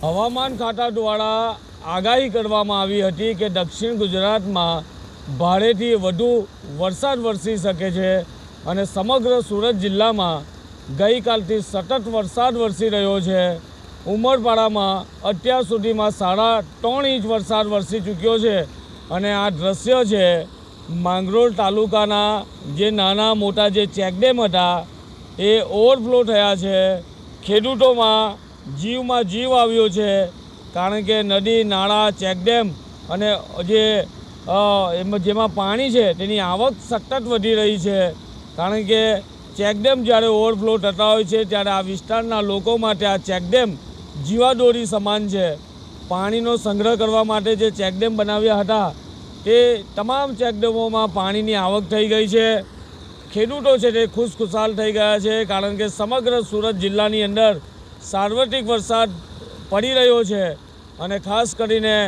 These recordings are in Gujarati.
હવામાન ખાતા દ્વારા આગાહી કરવામાં આવી હતી કે દક્ષિણ ગુજરાતમાં ભારેથી વધુ વરસાદ વરસી શકે છે અને સમગ્ર સુરત જિલ્લામાં ગઈકાલથી સતત વરસાદ વરસી રહ્યો છે। ઉમરપાડામાં અત્યાર સુધીમાં 3.5 ઇંચ વરસાદ વરસી ચૂક્યો છે અને આ દ્રશ્ય છે માંગરોળ તાલુકાના જે નાના મોટા જે ચેકડેમ હતા એ ઓવરફ્લો થયા છે। ખેડૂતોમાં જીવમાં જીવ આવ્યો છે કારણ કે નદી નાળા ચેકડેમ અને જેમાં પાણી છે તેની આવક સતત વધી રહી છે કારણ કે ચેકડેમ જ્યારે ઓવરફ્લો થતા હોય છે ત્યારે આ વિસ્તારના લોકો માટે આ ચેકડેમ જીવાદોરી સમાન છે। પાણીનો સંગ્રહ કરવા માટે જે ચેકડેમ બનાવ્યા હતા તે તમામ ચેકડેમોમાં પાણીની આવક થઈ ગઈ છે। ખેડૂતો છે તે ખુશખુશાલ થઈ ગયા છે કારણ કે સમગ્ર સુરત જિલ્લાની અંદર સાર્વત્રિક વરસાદ પડી રહ્યો છે અને ખાસ કરીને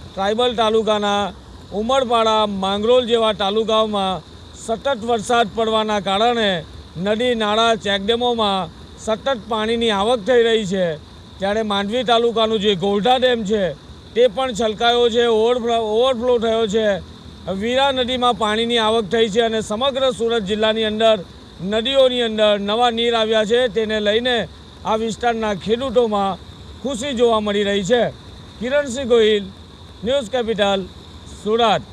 ટ્રાઇબલ તાલુકાના ઉમરપાડા માંગરોળ જેવા તાલુકાઓમાં સતત વરસાદ પડવાના કારણે નદી નાળા ચેકડેમોમાં સતત પાણીની આવક થઈ રહી છે। ત્યારે માંડવી તાલુકાનું જે ગોરધા ડેમ છે તે પણ છલકાયો છે, ઓવરફ્લો થયો છે। વીરા નદીમાં પાણીની આવક થઈ છે અને સમગ્ર સુરત જિલ્લાની અંદર નદીઓની અંદર નવા નીર આવ્યા છે। તેને લઈને આ વિસ્તારના ખેડૂતોમાં ખુશી જોવા મળી રહી છે। Kiransinh Gohil, news capital, Surat.